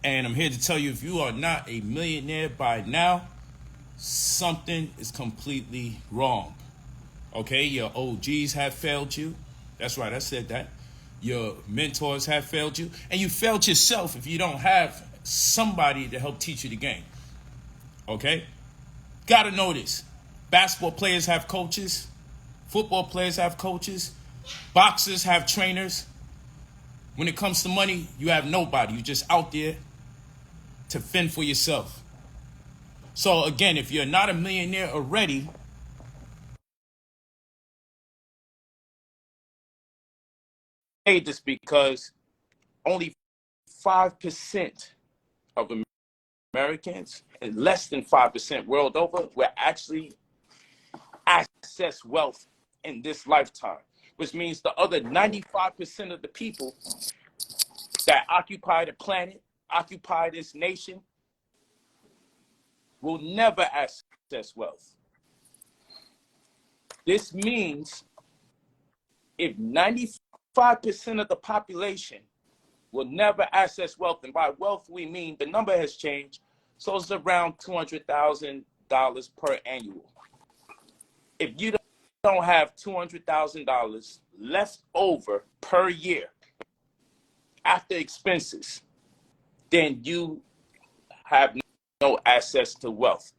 And I'm here to tell you, if you are not a millionaire by now, something is completely wrong. Okay, your OGs have failed you. That's right, I said that. Your mentors have failed you. And you failed yourself if you don't have somebody to help teach you the game. Okay? Gotta know this. Basketball players have coaches. Football players have coaches. Boxers have trainers. When it comes to money, you have nobody. You're just out there to fend for yourself. So again, if you're not a millionaire already, I say this because only 5% of Americans and less than 5% world over will actually access wealth in this lifetime, which means the other 95% of the people that occupy the planet, occupy this nation, will never access wealth. This means if 95% of the population will never access wealth, and by wealth we mean the number has changed, so it's around $200,000 per annual. If you don't have $200,000 left over per year after expenses, then you have no access to wealth.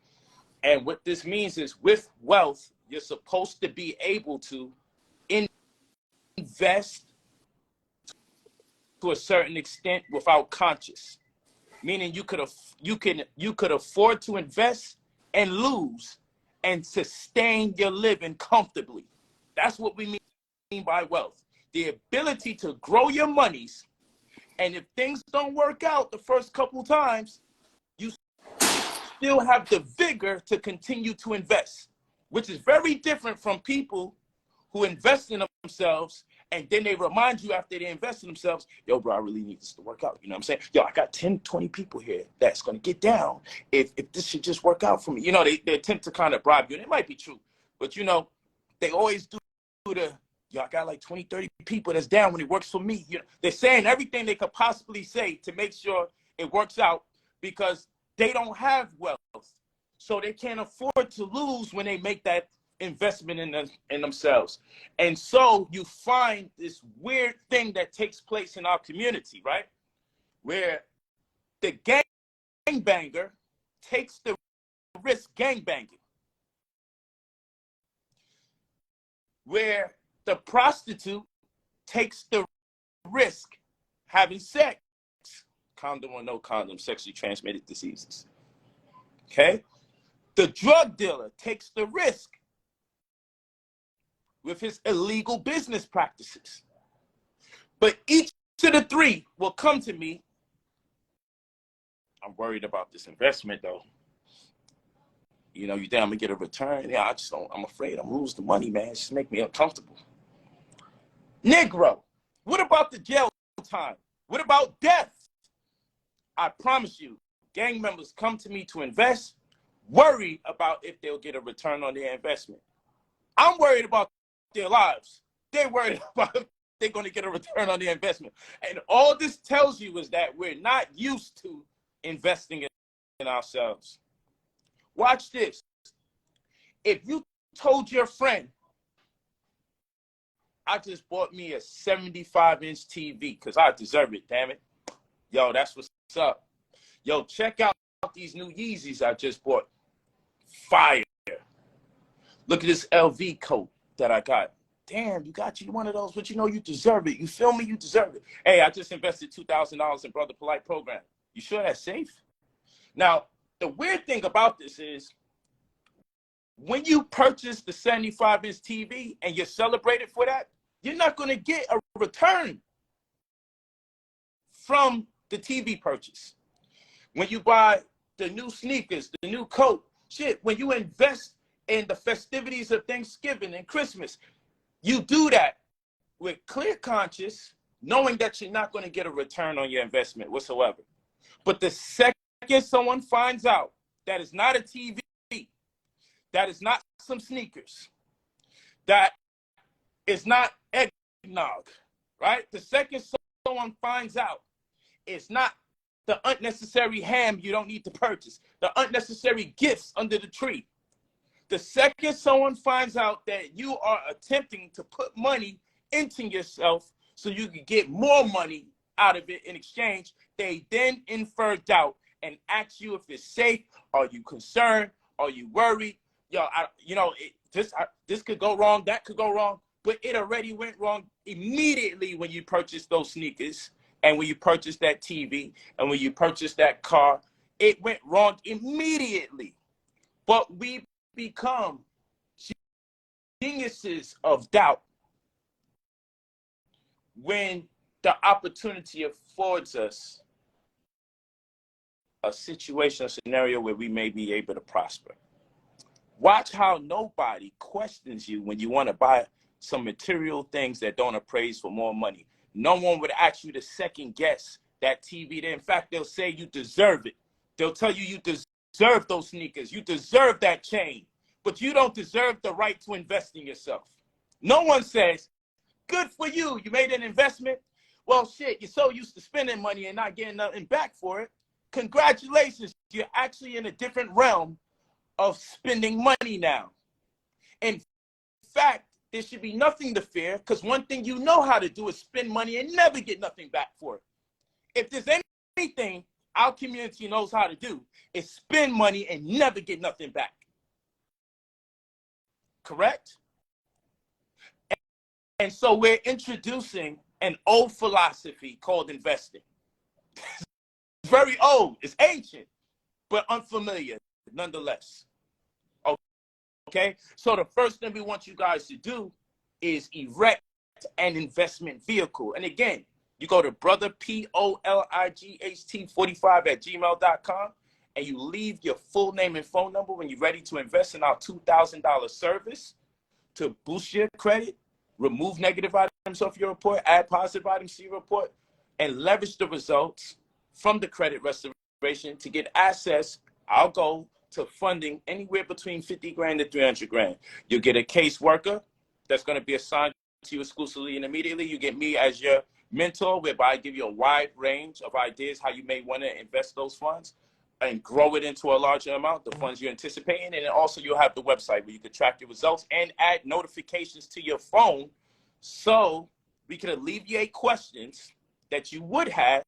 And what this means is with wealth, you're supposed to be able to invest to a certain extent without conscious, meaning you could afford to invest and lose and sustain your living comfortably. That's what we mean by wealth. The ability to grow your monies, and if things don't work out the first couple times, you still have the vigor to continue to invest, which is very different from people who invest in themselves and then they remind you after they invest in themselves, yo, bro, I really need this to work out. You know what I'm saying? Yo, I got 10, 20 people here that's going to get down if this should just work out for me. You know, they attempt to kind of bribe you, and it might be true. But, you know, they always do the, yo, I got like 20, 30 people that's down when it works for me. You know, they're saying everything they could possibly say to make sure it works out because they don't have wealth. So they can't afford to lose when they make that investment in themselves. And so you find this weird thing that takes place in our community, right? Where the gangbanger takes the risk gangbanging. Where the prostitute takes the risk having sex. Condom or no condom, sexually transmitted diseases. Okay? The drug dealer takes the risk with his illegal business practices. But each of the three will come to me. I'm worried about this investment though. You know, you think I'm gonna get a return? Yeah, I'm afraid I'm lose the money, man. It's just make me uncomfortable. Negro, what about the jail time? What about death? I promise you, gang members come to me to invest, worried about if they'll get a return on their investment. I'm worried about their lives. They're worried about if they're going to get a return on their investment. And all this tells you is that we're not used to investing in ourselves. Watch this. If you told your friend, I just bought me a 75-inch TV because I deserve it, damn it. Yo, that's what's up. Yo, check out these new Yeezys I just bought. Fire. Look at this LV coat that I got. Damn, you got you one of those, but you know you deserve it. You feel me? You deserve it. Hey, I just invested $2,000 in Brother Polight program. You sure that's safe? Now, the weird thing about this is when you purchase the 75-inch TV and you're celebrated for that, you're not going to get a return from the TV purchase. When you buy the new sneakers, the new coat, shit, when you invest in the festivities of Thanksgiving and Christmas, you do that with clear conscience, knowing that you're not going to get a return on your investment whatsoever. But the second someone finds out that it's not a TV, that is not some sneakers, that is not eggnog, right? The second someone finds out it's not the unnecessary ham you don't need to purchase, the unnecessary gifts under the tree. The second someone finds out that you are attempting to put money into yourself so you can get more money out of it in exchange, they then infer doubt and ask you if it's safe. Are you concerned? Are you worried? This could go wrong, that could go wrong, but it already went wrong immediately when you purchased those sneakers and when you purchased that TV and when you purchased that car. It went wrong immediately. But we become geniuses of doubt when the opportunity affords us a situation, a scenario where we may be able to prosper. Watch how nobody questions you when you want to buy some material things that don't appraise for more money. No one would ask you to second guess that TV. In fact, they'll say you deserve it. They'll tell you deserve those sneakers. You deserve that chain, but you don't deserve the right to invest in yourself. No one says, good for you. You made an investment. Well, shit, you're so used to spending money and not getting nothing back for it. Congratulations. You're actually in a different realm of spending money now. In fact, there should be nothing to fear, because one thing you know how to do is spend money and never get nothing back for it. If there's anything our community knows how to do, is spend money and never get nothing back. Correct? And so we're introducing an old philosophy called investing. It's very old, it's ancient, but unfamiliar nonetheless. Okay, so the first thing we want you guys to do is erect an investment vehicle. And again, you go to brotherpolight45@gmail.com and you leave your full name and phone number when you're ready to invest in our $2,000 service to boost your credit, remove negative items off your report, add positive items to your report, and leverage the results from the credit restoration to get access, our goal, to funding anywhere between 50 grand to 300 grand. You'll get a caseworker that's going to be assigned to you exclusively, and immediately you get me as your mentor, whereby I give you a wide range of ideas how you may want to invest those funds and grow it into a larger amount, the funds you're anticipating. And then also you'll have the website where you can track your results and add notifications to your phone so we can alleviate questions that you would have,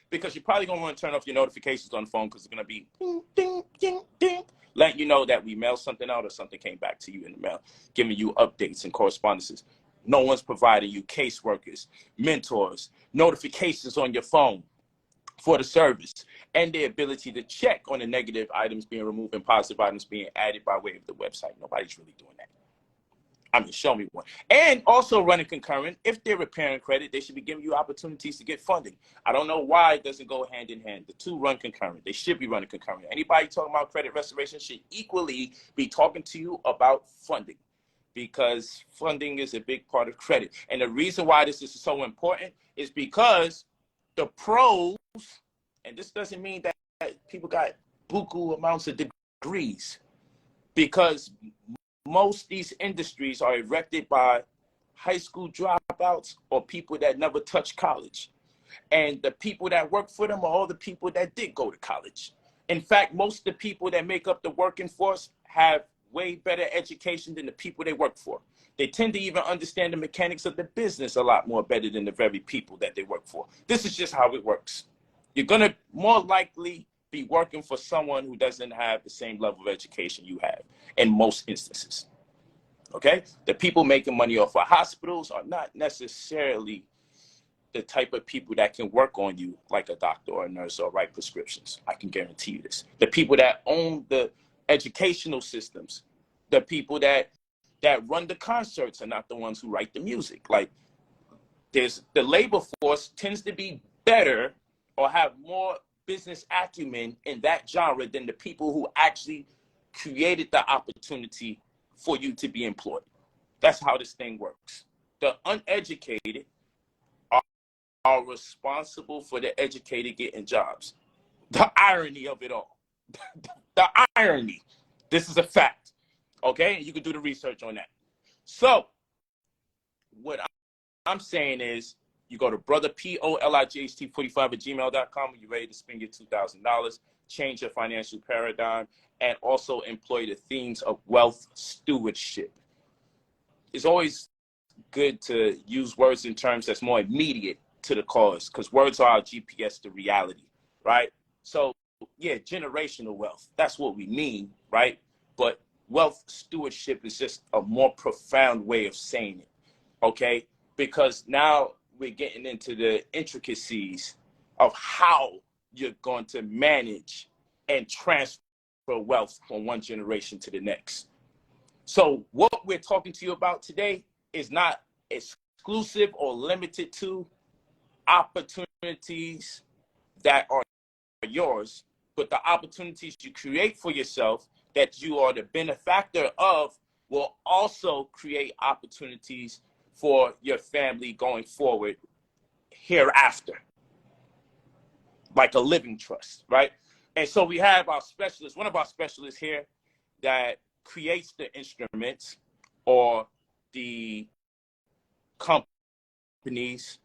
because you're probably going to want to turn off your notifications on the phone because it's going to be ding, ding, ding, ding, letting you know that we mailed something out or something came back to you in the mail, giving you updates and correspondences. No one's providing you caseworkers, mentors, notifications on your phone for the service, and the ability to check on the negative items being removed and positive items being added by way of the website. Nobody's really doing that. I mean, show me one. And also running concurrent, if they're repairing credit, they should be giving you opportunities to get funding. I don't know why it doesn't go hand in hand. The two run concurrent. They should be running concurrent. Anybody talking about credit restoration should equally be talking to you about funding, because funding is a big part of credit. And the reason why this is so important is because the pros, and this doesn't mean that people got buku amounts of degrees, because most of these industries are erected by high school dropouts or people that never touched college. And the people that work for them are all the people that did go to college. In fact, most of the people that make up the working force have way better education than the people they work for. They tend to even understand the mechanics of the business a lot more better than the very people that they work for. This is just how it works. You're going to more likely be working for someone who doesn't have the same level of education you have in most instances. Okay? The people making money off of hospitals are not necessarily the type of people that can work on you like a doctor or a nurse or write prescriptions. I can guarantee you this. The people that own the educational systems, the people that run the concerts are not the ones who write the music. Like, there's the labor force tends to be better or have more business acumen in that genre than the people who actually created the opportunity for you to be employed. That's how this thing works. The uneducated are responsible for the educated getting jobs. The irony of it all. The irony. This is a fact. Okay? And you can do the research on that. So, what I'm saying is, You go to brotherpolight45@gmail.com when you're ready to spend your $2,000, change your financial paradigm, and also employ the themes of wealth stewardship. It's always good to use words in terms that's more immediate to the cause, because words are our GPS to reality, right? So yeah, generational wealth, that's what we mean, right? But wealth stewardship is just a more profound way of saying it, okay? Because now we're getting into the intricacies of how you're going to manage and transfer wealth from one generation to the next. So what we're talking to you about today is not exclusive or limited to opportunities that are yours, but the opportunities you create for yourself that you are the benefactor of will also create opportunities for your family going forward hereafter, like a living trust, right? And so we have our specialist, one of our specialists here that creates the instruments or the companies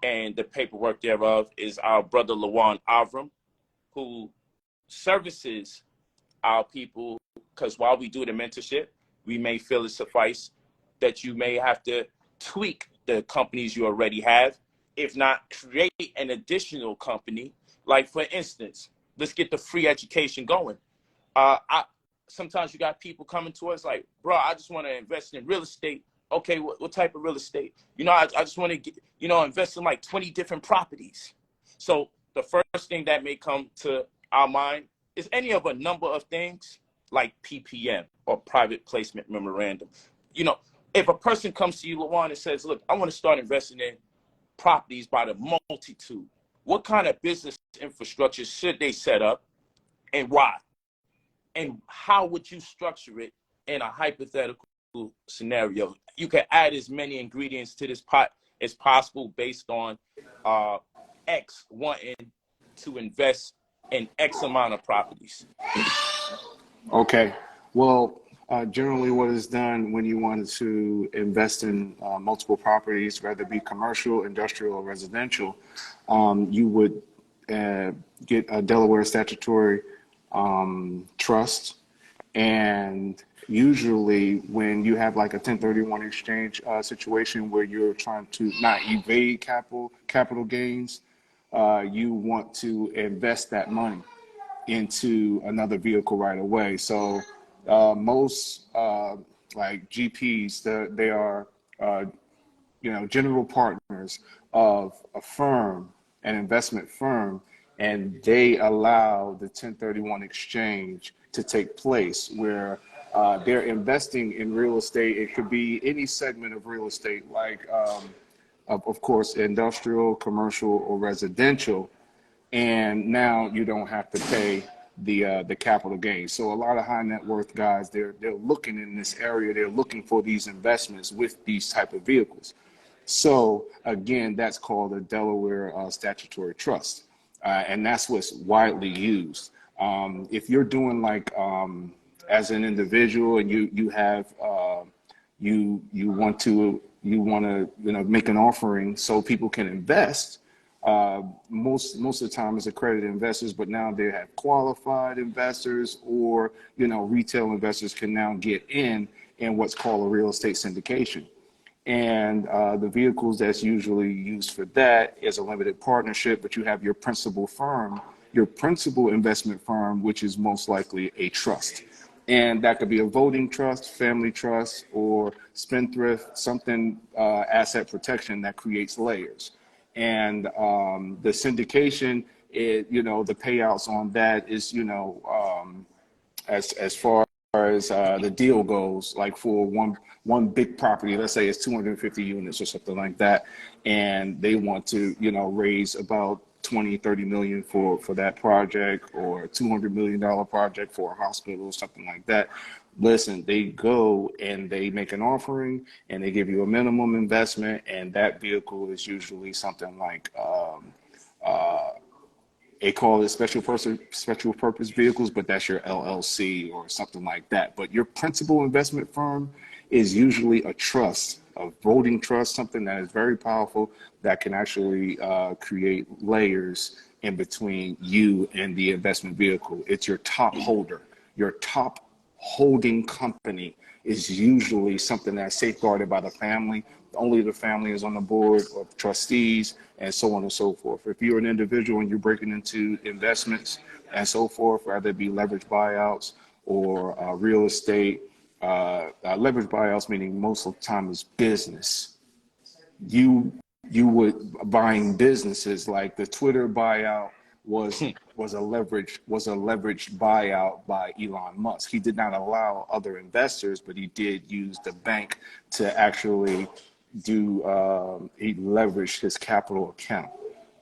and the paperwork thereof is our brother Lawan Avram, who services our people, because while we do the mentorship, we may feel it suffice that you may have to tweak the companies you already have, if not create an additional company. Like for instance, let's get the free education going. Sometimes you got people coming to us like, bro, I just want to invest in real estate. Okay, what type of real estate? You know, I just want to get, invest in like 20 different properties. So the first thing that may come to our mind is any of a number of things like PPM or private placement memorandum. If a person comes to you, Lawan, and says, look, I want to start investing in properties by the multitude, what kind of business infrastructure should they set up and why? And how would you structure it in a hypothetical scenario? You can add as many ingredients to this pot as possible based on X wanting to invest in X amount of properties. Okay. Well, generally what is done when you want to invest in multiple properties, whether it be commercial, industrial, or residential, you would get a Delaware statutory trust. And usually when you have like a 1031 exchange situation where you're trying to not evade capital gains, you want to invest that money into another vehicle right away. So most like GPs, they are general partners of a firm, an investment firm, and they allow the 1031 exchange to take place where they're investing in real estate. It could be any segment of real estate, like of course industrial, commercial, or residential. And now you don't have to pay the capital gains. So a lot of high net worth guys, they're looking in this area. They're looking for these investments with these type of vehicles. So again, that's called a Delaware statutory trust, and that's what's widely used. If you're doing like as an individual and you have you want to make an offering so people can invest. Most of the time it's accredited investors, but now they have qualified investors, or retail investors can now get in what's called a real estate syndication. And the vehicles that's usually used for that is a limited partnership, but you have your principal firm, your principal investment firm, which is most likely a trust. And that could be a voting trust, family trust, or spendthrift, something asset protection that creates layers. And the syndication, the payouts on that is, as far as the deal goes, like for one big property, let's say it's 250 units or something like that, and they want to, raise about 20-30 million for that project, or a $200 million project for a hospital or something like that. Listen, they go and they make an offering and they give you a minimum investment, and that vehicle is usually something like they call it special purpose vehicles, but that's your LLC or something like that. But your principal investment firm is usually a trust, a voting trust, something that is very powerful that can actually create layers in between you and the investment vehicle. It's your top holder. Your top holding company is usually something that's safeguarded by the family. Only the family is on the board of trustees and so on and so forth. If you're an individual and you're breaking into investments and so forth, whether it be leverage buyouts or real estate, leverage buyouts, meaning most of the time is business. You would buying businesses like the Twitter buyout was a leveraged buyout by Elon Musk. He did not allow other investors, but he did use the bank to actually do. He leveraged his capital account.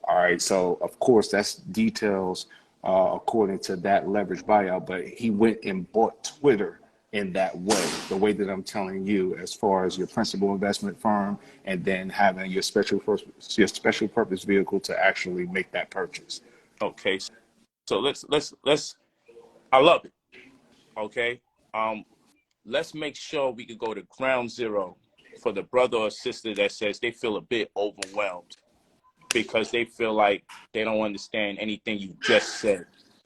All right, so of course that's details according to that leverage buyout, but he went and bought Twitter in that way, the way that I'm telling you, as far as your principal investment firm, and then having your special purpose vehicle to actually make that purchase. Okay, so let's. I love it. Okay, let's make sure we could go to ground zero for the brother or sister that says they feel a bit overwhelmed because they feel like they don't understand anything you just said.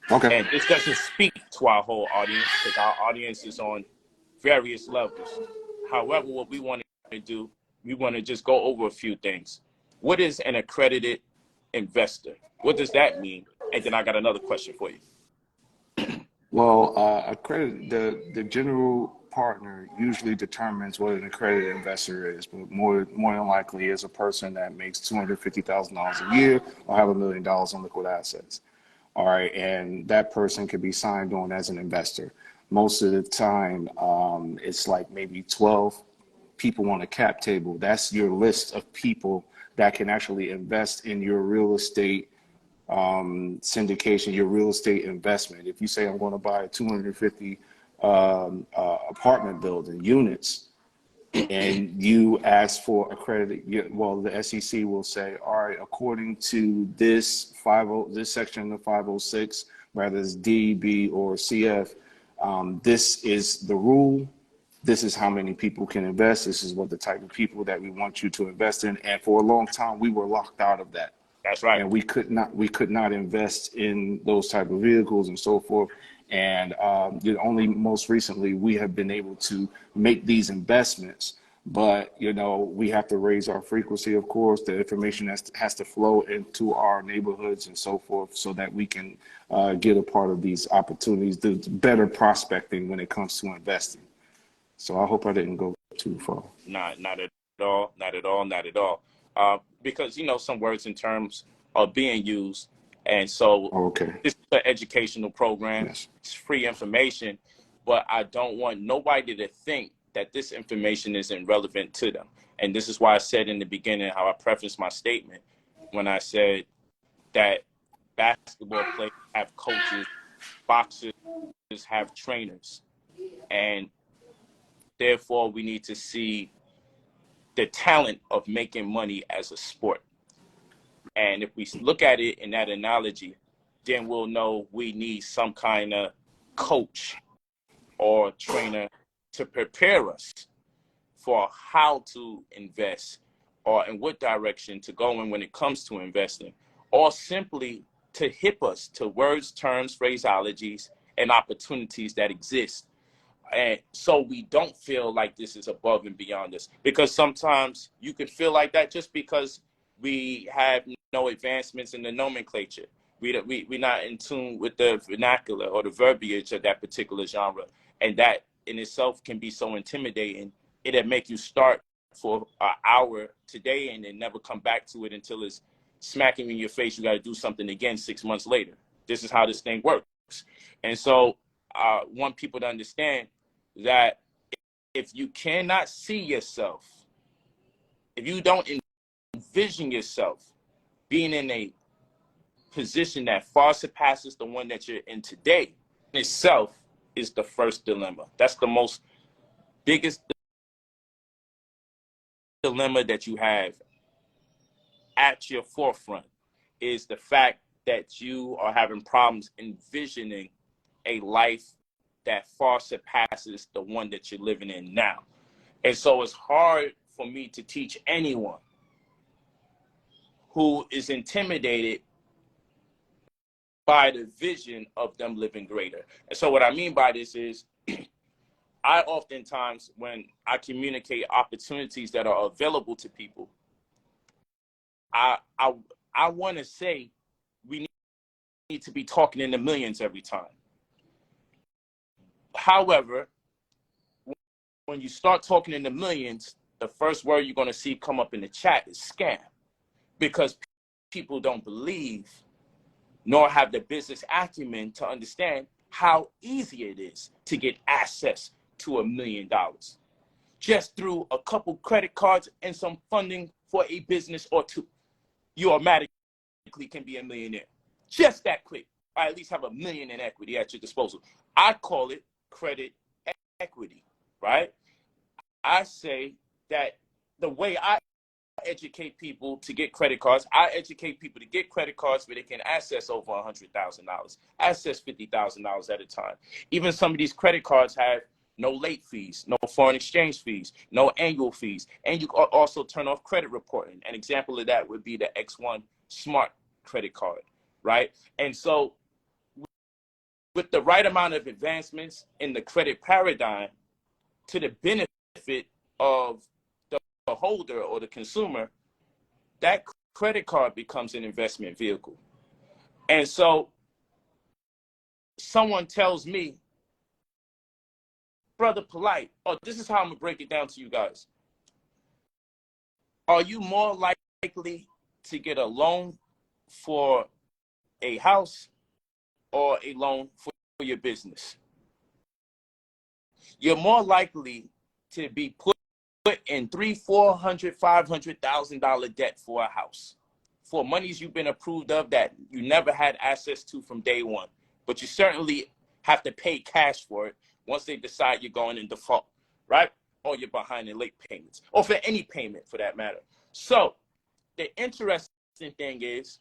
Okay. And this doesn't speak to our whole audience because our audience is on various levels. However, what we want to do, we want to just go over a few things. What is an accredited investor? What does that mean? And then I got another question for you. Well, the general partner usually determines what an accredited investor is, but more than likely is a person that makes $250,000 a year or have $1 million in liquid assets. All right, and that person could be signed on as an investor. Most of the time, it's like maybe 12 people on a cap table. That's your list of people that can actually invest in your real estate syndication, your real estate investment. If you say I'm going to buy 250 apartment building units, and you ask for accredited, well, the SEC will say, all right, according to this this section of 506, whether it's D, B, or CF, this is the rule. This is how many people can invest. This is what the type of people that we want you to invest in. And for a long time, we were locked out of that. That's right. And we could not invest in those type of vehicles and so forth. And only most recently we have been able to make these investments. But we have to raise our frequency. Of course, the information has to flow into our neighborhoods and so forth, so that we can get a part of these opportunities, the better prospecting when it comes to investing. So I hope I didn't go too far. Not at all. Not at all. Not at all. Because some words and terms are being used, and so Okay. this is an educational program. Yes. It's free information, but I don't want nobody to think that this information isn't relevant to them. And this is why I said in the beginning how I prefaced my statement when I said that basketball players have coaches, boxers have trainers, and therefore we need to see the talent of making money as a sport. And if we look at it in that analogy, then we'll know we need some kind of coach or trainer to prepare us for how to invest or in what direction to go in when it comes to investing, or simply to hip us to words, terms, phraseologies, and opportunities that exist. And so we don't feel like this is above and beyond us, because sometimes you can feel like that just because we have no advancements in the nomenclature. We're not in tune with the vernacular or the verbiage of that particular genre. And that in itself can be so intimidating. It'll make you start for an hour today and then never come back to it until it's smacking you in your face. You got to do something again 6 months later. This is how this thing works. And so I want people to understand that if you cannot see yourself, if you don't envision yourself being in a position that far surpasses the one that you're in today, in itself is the first dilemma. That's the most biggest dilemma that you have at your forefront, is the fact that you are having problems envisioning a life that far surpasses the one that you're living in now. And so it's hard for me to teach anyone who is intimidated by the vision of them living greater. And so what I mean by this is I oftentimes, when I communicate opportunities that are available to people, I want to say we need to be talking in the millions every time. However, when you start talking in the millions, the first word you're going to see come up in the chat is scam, because people don't believe nor have the business acumen to understand how easy it is to get access to $1 million just through a couple credit cards and some funding for a business or two. You automatically can be a millionaire just that quick, or at least have $1 million in equity at your disposal. I call it credit equity, right? I say that the way I educate people to get credit cards, I educate people to get credit cards where they can access over $100,000, access $50,000 at a time. Even some of these credit cards have no late fees, no foreign exchange fees, no annual fees, and you also turn off credit reporting. An example of that would be the X1 Smart credit card, right? And so with the right amount of advancements in the credit paradigm to the benefit of the holder or the consumer, that credit card becomes an investment vehicle. And so someone tells me, Brother Polight, oh, this is how I'm gonna break it down to you guys. Are you more likely to get a loan for a house or a loan for your business? You're more likely to be put in $300,000, $400,000, $500,000 debt for a house, for monies you've been approved of that you never had access to from day one, but you certainly have to pay cash for it once they decide you're going in default, right? Or you're behind in late payments, or for any payment for that matter. So the interesting thing is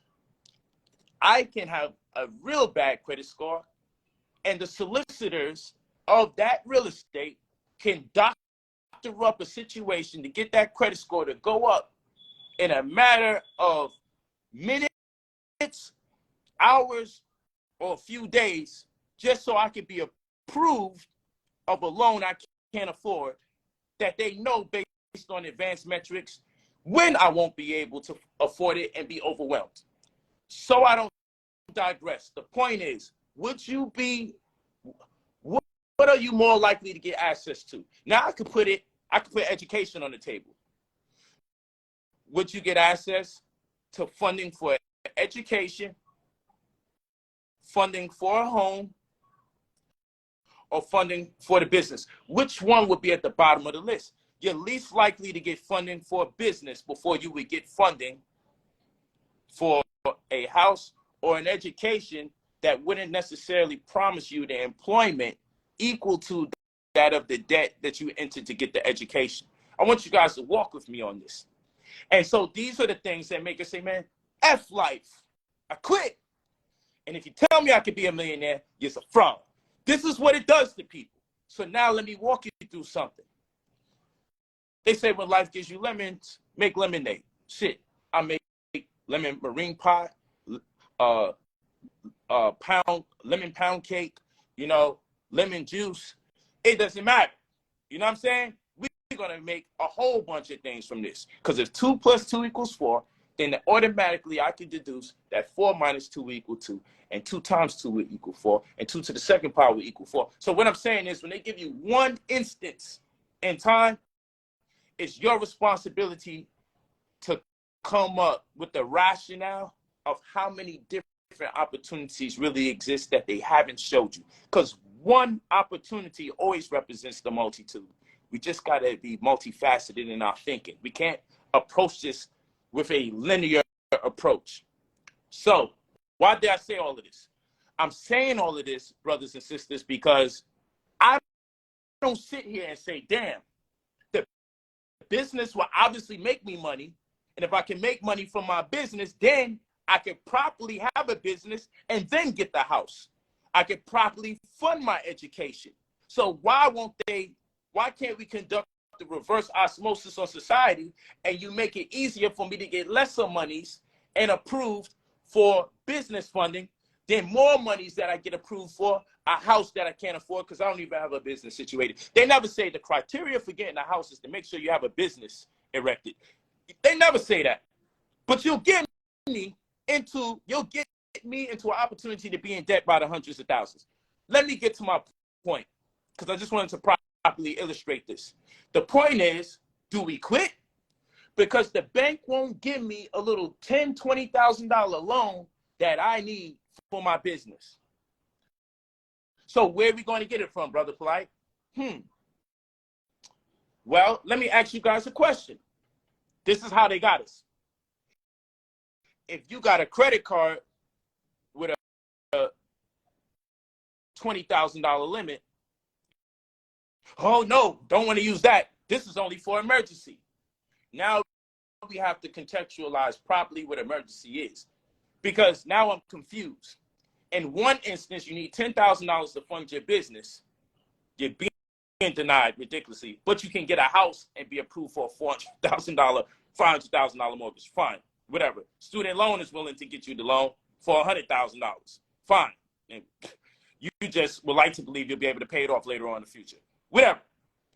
I can have a real bad credit score, and the solicitors of that real estate can doctor up a situation to get that credit score to go up in a matter of minutes, hours, or a few days, just so I can be approved of a loan I can't afford, that they know based on advanced metrics when I won't be able to afford it and be overwhelmed. So I don't digress. The point is, would you be, what are you more likely to get access to? Now I could put education on the table. Would you get access to funding for education, funding for a home, or funding for the business? Which one would be at the bottom of the list? You're least likely to get funding for a business before you would get funding for a house or an education that wouldn't necessarily promise you the employment equal to that of the debt that you entered to get the education. I want you guys to walk with me on this. And so these are the things that make us say, man, F life. I quit. And if you tell me I could be a millionaire, you're a fraud. This is what it does to people. So now let me walk you through something. They say when life gives you lemons, make lemonade. Shit, I make lemon meringue pie, lemon pound cake, lemon juice. It doesn't matter. You know what I'm saying? We're going to make a whole bunch of things from this. Because if 2 + 2 = 4, then automatically I can deduce that 4 - 2 = 2, and 2 × 2 = 4, and 2 to the second power = 4. So what I'm saying is, when they give you one instance in time, it's your responsibility to come up with the rationale of how many different opportunities really exist that they haven't showed you. Because one opportunity always represents the multitude. We just got to be multifaceted in our thinking. We can't approach this with a linear approach. So why did I say all of this? I'm saying all of this, brothers and sisters, because I don't sit here and say, damn, the business will obviously make me money. And if I can make money from my business, then I can properly have a business and then get the house. I can properly fund my education. So why can't we conduct the reverse osmosis on society, and you make it easier for me to get lesser monies and approved for business funding, then more monies that I get approved for a house that I can't afford because I don't even have a business situated. They never say the criteria for getting a house is to make sure you have a business erected. They never say that. But you'll get me into an opportunity to be in debt by the hundreds of thousands. Let me get to my point, because I just wanted to properly illustrate this. The point is, do we quit? Because the bank won't give me a little $10,000, $20,000 loan that I need for my business. So where are we going to get it from, Brother Polight? Well, let me ask you guys a question. This is how they got us. If you got a credit card with a $20,000 limit, oh no, don't want to use that. This is only for emergency. Now we have to contextualize properly what emergency is, because now I'm confused. In one instance, you need $10,000 to fund your business. You're being denied ridiculously, but you can get a house and be approved for a $400,000, $500,000 mortgage. Fine, whatever. Student loan is willing to get you the loan for $100,000. Fine. And you just would like to believe you'll be able to pay it off later on in the future. Whatever.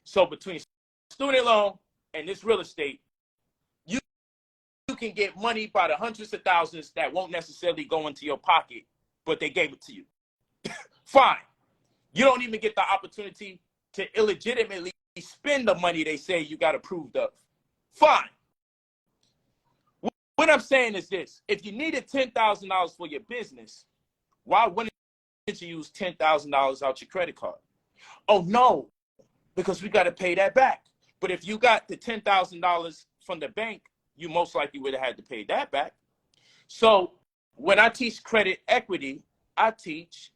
So between student loan and this real estate, you can get money by the hundreds of thousands that won't necessarily go into your pocket, but they gave it to you. Fine. You don't even get the opportunity to illegitimately spend the money they say you got approved of. Fine. What I'm saying is this. If you needed $10,000 for your business, why wouldn't you use $10,000 out your credit card? Oh, no, because we got to pay that back. But if you got the $10,000 from the bank, you most likely would have had to pay that back. So when I teach credit equity, I teach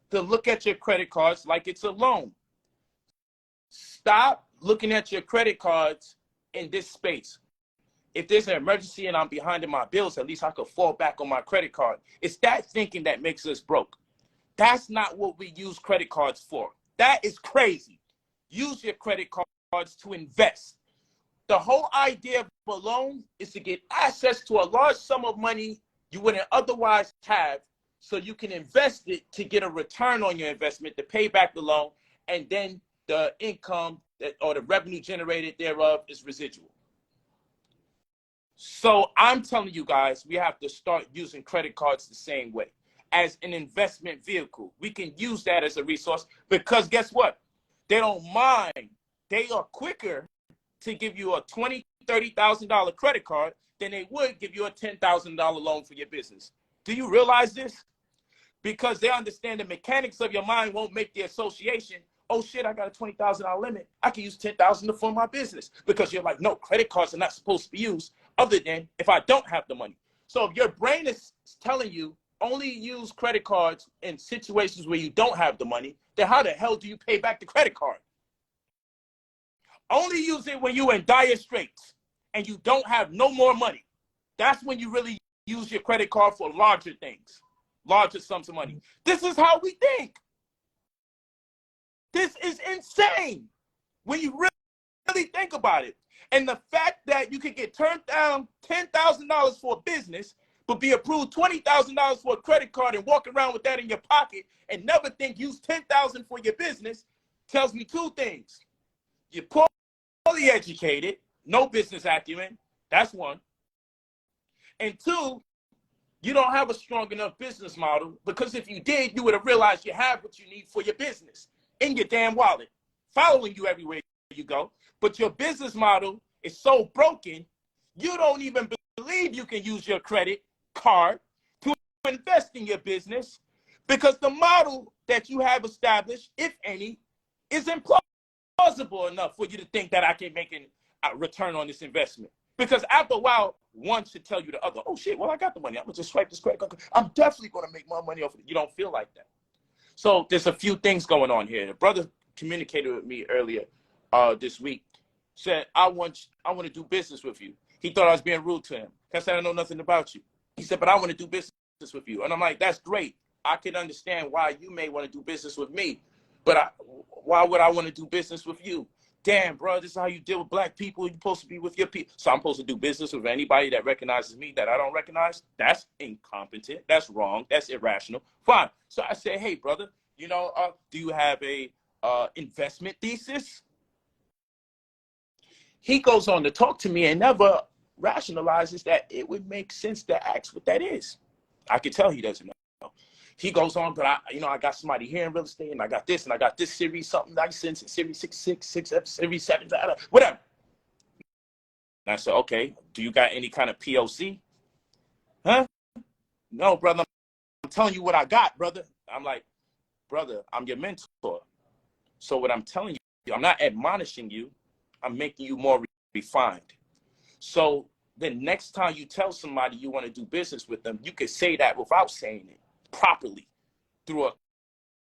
to look at your credit cards like it's a loan. Stop looking at your credit cards in this space. If there's an emergency and I'm behind in my bills, at least I could fall back on my credit card. It's that thinking that makes us broke. That's not what we use credit cards for. That is crazy. Use your credit cards to invest. The whole idea of a loan is to get access to a large sum of money you wouldn't otherwise have, so you can invest it to get a return on your investment to pay back the loan, and then the income or the revenue generated thereof is residual. So I'm telling you guys, we have to start using credit cards the same way, as an investment vehicle. We can use that as a resource, because guess what? They don't mind. They are quicker to give you a $20,000, $30,000 credit card than they would give you a $10,000 loan for your business. Do you realize this? Because they understand the mechanics of your mind won't make the association, oh shit, I got a $20,000 limit. I can use $10,000 to fund my business. Because you're like, no, credit cards are not supposed to be used other than if I don't have the money. So if your brain is telling you only use credit cards in situations where you don't have the money, then how the hell do you pay back the credit card? Only use it when you're in dire straits and you don't have no more money. That's when you really use your credit card for larger things, larger sums of money. This is how we think. This is insane when you really think about it. And the fact that you can get turned down $10,000 for a business, but be approved $20,000 for a credit card and walk around with that in your pocket and never think use $10,000 for your business, tells me two things. You're poorly educated, no business acumen. That's one. And two, you don't have a strong enough business model, because if you did, you would have realized you have what you need for your business in your damn wallet, following you everywhere you go. But your business model is so broken, you don't even believe you can use your credit card to invest in your business, because the model that you have established, if any, is implausible enough for you to think that I can make a return on this investment. Because after a while, one should tell you the other, oh shit, well, I got the money. I'm gonna just swipe this credit card. I'm definitely gonna make my money off of it. You don't feel like that. So there's a few things going on here. The brother communicated with me earlier this week, said, I want to do business with you. He thought I was being rude to him. I said, I know nothing about you. He said, but I want to do business with you. And I'm like, that's great. I can understand why you may want to do business with me, but why would I want to do business with you? damn, bro, this is how you deal with black people. You're supposed to be with your people. So I'm supposed to do business with anybody that recognizes me that I don't recognize? That's incompetent. That's wrong. That's irrational. Fine. So I said, hey, brother, do you have a investment thesis? He goes on to talk to me and never rationalizes that it would make sense to ask what that is. I could tell he doesn't know. He goes on, but I got somebody here in real estate, and I got this series, something license, series 6, series 7, whatever. And I said, okay, do you got any kind of POC? Huh? No, brother, I'm telling you what I got, brother. I'm like, brother, I'm your mentor. So what I'm telling you, I'm not admonishing you. I'm making you more refined. So the next time you tell somebody you want to do business with them, you could say that without saying it properly through a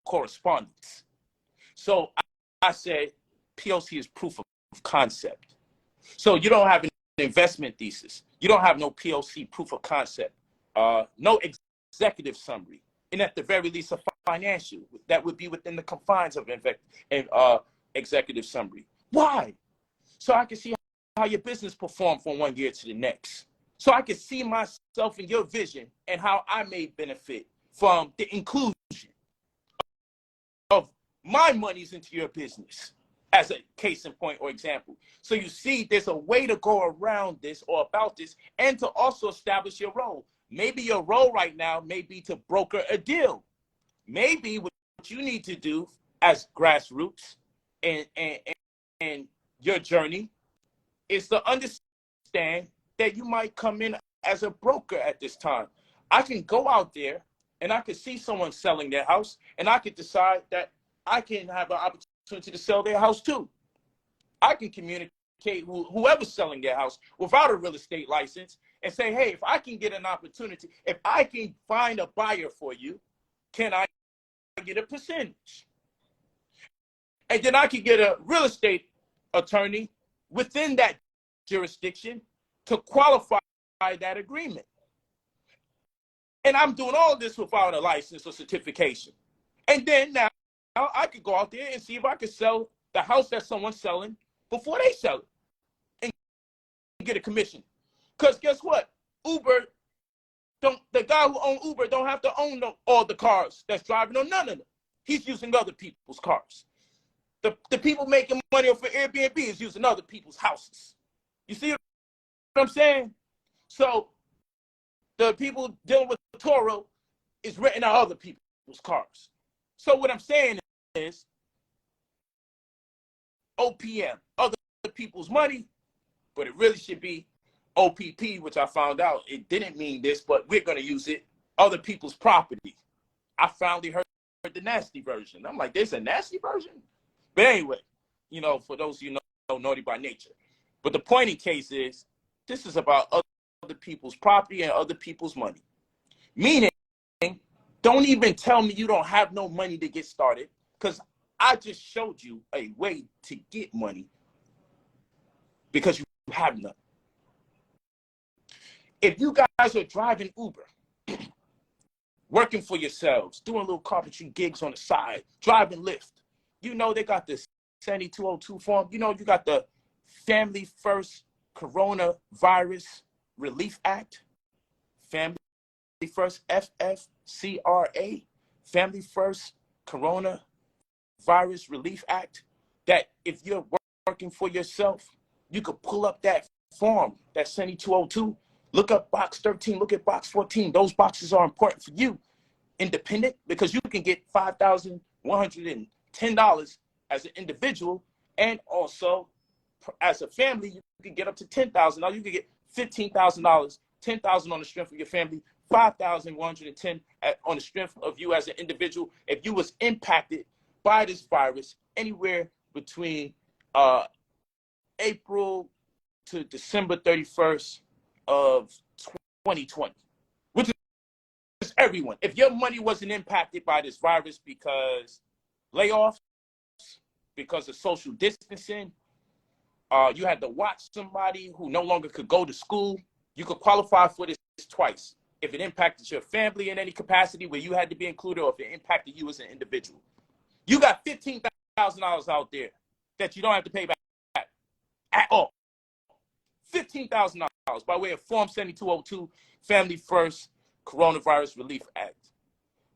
correspondence. So I said, POC is proof of concept. So you don't have an investment thesis. You don't have no POC, proof of concept. No executive summary. And at the very least, a financial that would be within the confines of executive summary. Why? So I can see how your business performed from one year to the next. So I can see myself in your vision and how I may benefit from the inclusion of my monies into your business, as a case in point or example. So you see, there's a way to go around this or about this and to also establish your role. Maybe your role right now may be to broker a deal. Maybe what you need to do as grassroots and your journey is to understand that you might come in as a broker at this time. I can go out there and I can see someone selling their house and I can decide that I can have an opportunity to sell their house too. I can communicate with whoever's selling their house without a real estate license and say, hey, if I can get an opportunity, if I can find a buyer for you, can I get a percentage? And then I can get a real estate attorney within that jurisdiction to qualify that agreement. And I'm doing all this without a license or certification. And then now I could go out there and see if I could sell the house that someone's selling before they sell it and get a commission. Because guess what? The guy who owns Uber don't have to own all the cars that's driving on none of them. He's using other people's cars. The people making money off of Airbnb is using other people's houses. You see what I'm saying? So the people dealing with Toro is renting out other people's cars. So what I'm saying is OPM, other people's money, but it really should be OPP, which I found out it didn't mean this, but we're going to use it, other people's property. I finally heard the nasty version. I'm like, there's a nasty version? But anyway, for those of you know naughty by nature. But the point in case is, this is about other people's property and other people's money. Meaning, don't even tell me you don't have no money to get started, because I just showed you a way to get money because you have none. If you guys are driving Uber, working for yourselves, doing little carpentry gigs on the side, driving Lyft, they got this 7202 form. You got the Family First Coronavirus Relief Act, Family First FFCRA, Family First Coronavirus Relief Act, that if you're working for yourself, you could pull up that form, that 7202, look up box 13, look at box 14. Those boxes are important for you, independent, because you can get $5,110 as an individual, and also as a family, you can get up to $10,000. You can get $15,000, $10,000 on the strength of your family, $5,110 on the strength of you as an individual. If you was impacted by this virus anywhere between April to December 31st of 2020, which is everyone. If your money wasn't impacted by this virus because layoffs, because of social distancing, you had to watch somebody who no longer could go to school, you could qualify for this twice. If it impacted your family in any capacity where you had to be included, or if it impacted you as an individual. You got $15,000 out there that you don't have to pay back at all. $15,000 by way of Form 7202, Family First Coronavirus Relief Act.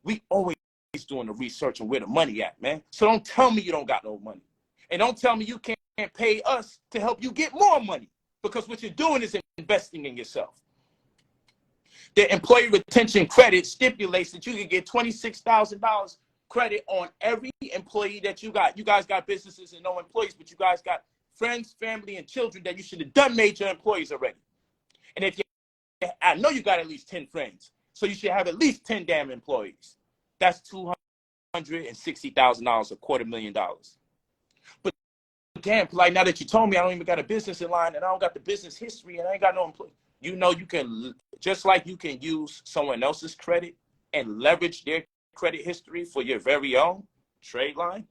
We always doing the research on where the money at, man. So don't tell me you don't got no money. And don't tell me you can't pay us to help you get more money, because what you're doing is investing in yourself. The employee retention credit stipulates that you can get $26,000 credit on every employee that you got. You guys got businesses and no employees, but you guys got friends, family, and children that you should have done made your employees already. And if you, I know you got at least 10 friends, so you should have at least 10 damn employees. That's $260,000, $250,000. But damn, Polight, now that you told me I don't even got a business in line and I don't got the business history and I ain't got no employee. You know, you can, just like you can use someone else's credit and leverage their credit history for your very own trade line.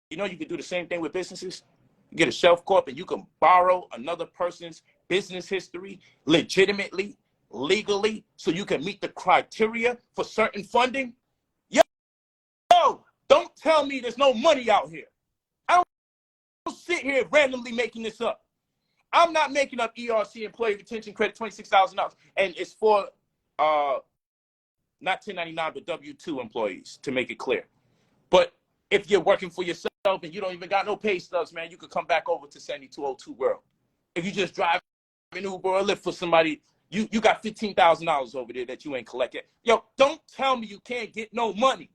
You know, you can do the same thing with businesses. You get a shelf corp and you can borrow another person's business history legitimately, legally, so you can meet the criteria for certain funding. Yo, don't tell me there's no money out here. I don't sit here randomly making this up. I'm not making up ERC, employee retention credit, $26,000, and it's for not 1099 but W-2 employees, to make it clear. But if you're working for yourself and you don't even got no pay stubs, man, you could come back over to 7202 world. If you just drive an Uber or Lyft for somebody, you got $15,000 over there that you ain't collected. Yo, don't tell me you can't get no money.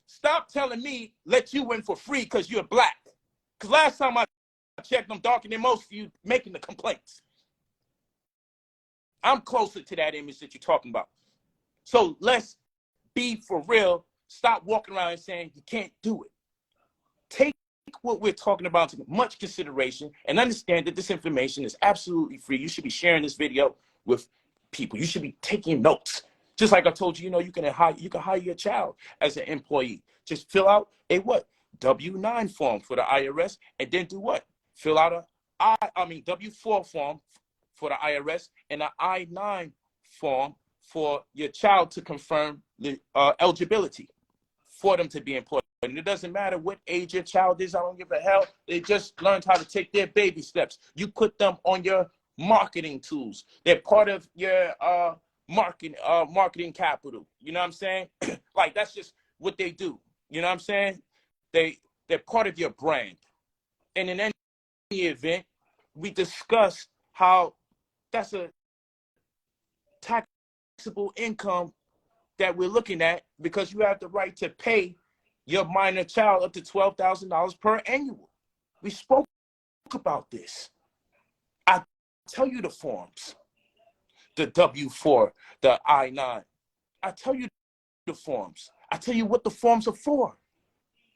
Stop telling me let you in for free because you're black. Because last time I checked, I'm darker than most of you making the complaints. I'm closer to that image that you're talking about. So let's be for real. Stop walking around and saying you can't do it. Take what we're talking about into much consideration and understand that this information is absolutely free. You should be sharing this video with people. You should be taking notes. Just like I told you, you know, you can hire your child as an employee. Just fill out a what? W-9 form for the IRS, and then do what? Fill out a W-4 form for the IRS and an I-9 form for your child to confirm the eligibility for them to be employed. And it doesn't matter what age your child is. I don't give a hell. They just learned how to take their baby steps. You put them on your marketing tools. They're part of your marketing capital. You know what I'm saying? Like, that's just what they do. You know what I'm saying? They're part of your brand. And in any event, we discussed how that's a taxable income that we're looking at, because you have the right to pay your minor child up to $12,000 per annual. We spoke about this. I tell you the forms, the W-4, the I-9. I tell you the forms. I tell you what the forms are for.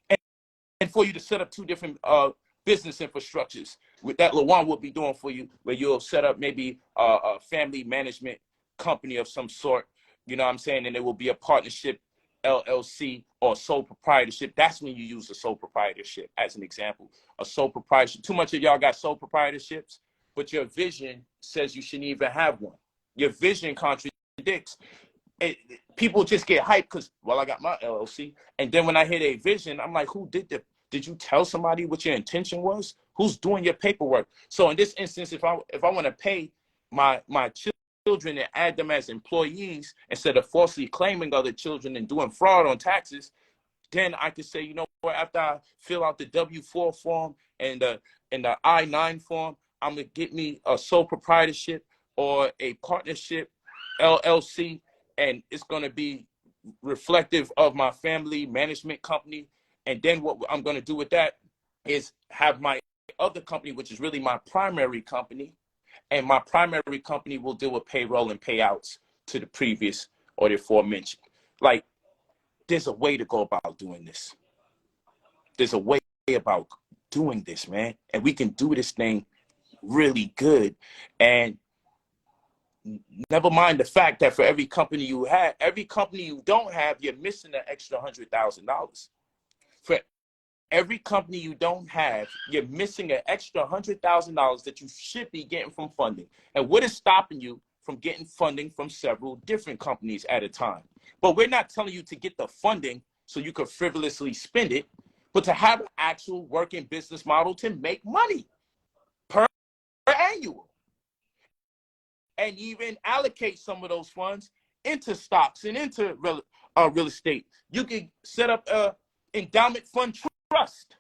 And for you to set up two different business infrastructures that LaJuan will be doing for you, where you'll set up maybe a family management company of some sort, you know what I'm saying? And there will be a partnership, LLC, or sole proprietorship. That's when you use a sole proprietorship as an example. A sole proprietorship. Too much of y'all got sole proprietorships, but your vision says you shouldn't even have one. Your vision contradicts. People just get hyped because, well, I got my LLC. And then when I hit a vision, I'm like, who did that? Did you tell somebody what your intention was? Who's doing your paperwork? So in this instance, if I want to pay my children and add them as employees instead of falsely claiming other children and doing fraud on taxes, then I could say, you know what, after I fill out the W-4 form and the I-9 form, I'm going to get me a sole proprietorship or a partnership, LLC, and it's going to be reflective of my family management company. And then what I'm going to do with that is have my other company, which is really my primary company, and my primary company will deal with payroll and payouts to the previous or the aforementioned. Like, there's a way to go about doing this. There's a way about doing this, man. And we can do this thing really good. And never mind the fact that for every company you have, every company you don't have, you're missing an extra $100,000. For every company you don't have, you're missing an extra $100,000 that you should be getting from funding. And what is stopping you from getting funding from several different companies at a time? But we're not telling you to get the funding so you can frivolously spend it, but to have an actual working business model to make money. and even allocate some of those funds into stocks and into real estate. You can set up a endowment fund trust,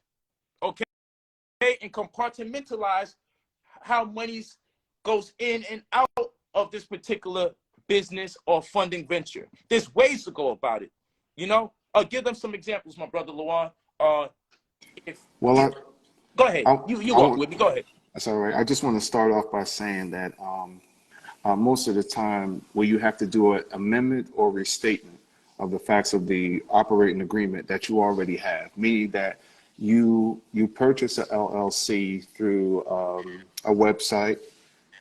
okay, and compartmentalize how money goes in and out of this particular business or funding venture. There's ways to go about it. You know, I'll give them some examples, my brother Luan. If Well, go ahead, you walk with me. Go ahead. that's all right. I just want to start off by saying that most of the time, where you have to do an amendment or restatement of the facts of the operating agreement that you already have, meaning that you purchase a LLC through a website,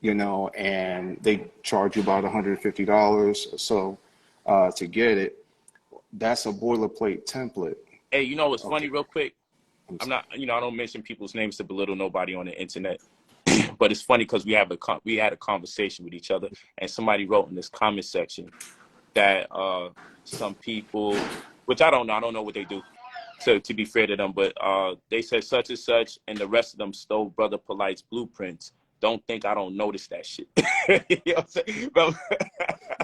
you know, and they charge you about $150 or so to get it. That's a boilerplate template. Hey, you know what's funny, Okay. real quick? I'm not, you know, I don't mention people's names to belittle nobody on the internet, but it's funny because we had a conversation with each other, and somebody wrote in this comment section that some people, which I don't know what they do, to be fair to them, but they said such and such, and the rest of them stole Brother Polight's blueprints. Don't think I don't notice that shit. You know what I'm saying? Bro,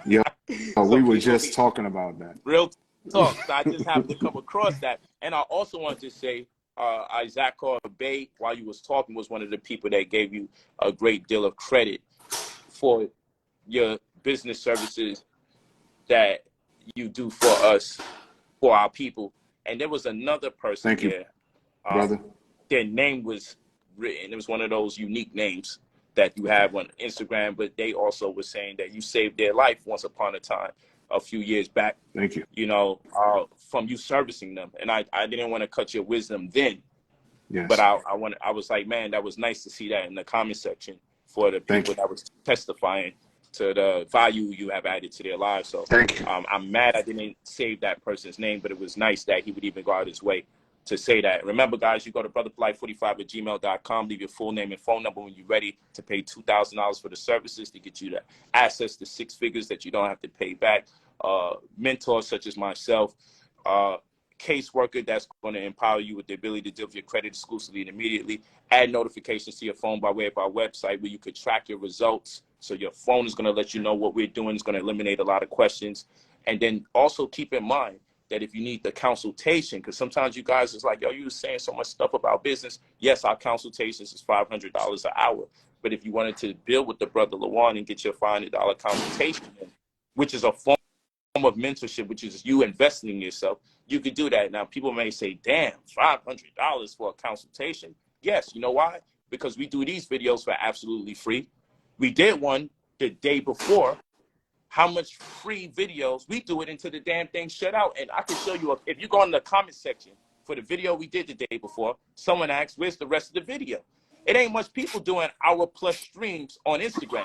Yeah, we were people just talking about that. real talk. So I just happened to come across that. And I also want to say, Isaac Bay, while you was talking, was one of the people that gave you a great deal of credit for your business services that you do for us, for our people. And there was another person Thank you, there. brother. Their name was written. It was one of those unique names that you have on Instagram, but they also were saying that you saved their life once upon a time, a few years back. Thank you. You know, from you servicing them. And I didn't want to cut your wisdom then, but Yes. I was like, man, that was nice to see that in the comment section for the Thank people you. that was testifying to the value you have added to their lives. So Thank you. I'm mad I didn't save that person's name, but it was nice that he would even go out his way to say that. Remember, guys, you go to brotherpolight45@gmail.com, leave your full name and phone number when you're ready to pay $2,000 for the services to get you the access to 6 figures that you don't have to pay back. Mentors such as myself, caseworker that's going to empower you with the ability to deal with your credit exclusively and immediately. Add notifications to your phone by way of our website where you could track your results. So your phone is going to let you know what we're doing. It's going to eliminate a lot of questions. And then also keep in mind that if you need the consultation, because sometimes you guys is like, yo, you were saying so much stuff about business. Yes, our consultations is $500 an hour. But if you wanted to build with the brother Lawan and get your $500 consultation, which is a form of mentorship, which is you investing in yourself, you could do that. Now, people may say, damn, $500 for a consultation. Yes, you know why? Because we do these videos for absolutely free. We did one the day before. How much free videos? We do it until the damn thing shut out. And I can show you, if you go in the comment section for the video we did the day before, someone asked, where's the rest of the video? It ain't much people doing hour-plus streams on Instagram,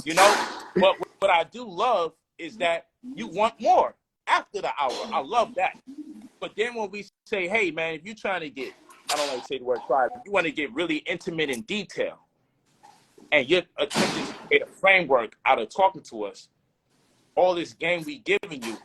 you know? But what I do love is that you want more after the hour. I love that. But then when we say, hey, man, if you're trying to get, I don't like to say the word private, you want to get really intimate in detail, and you're attempting to create a framework out of talking to us, all this game we giving you,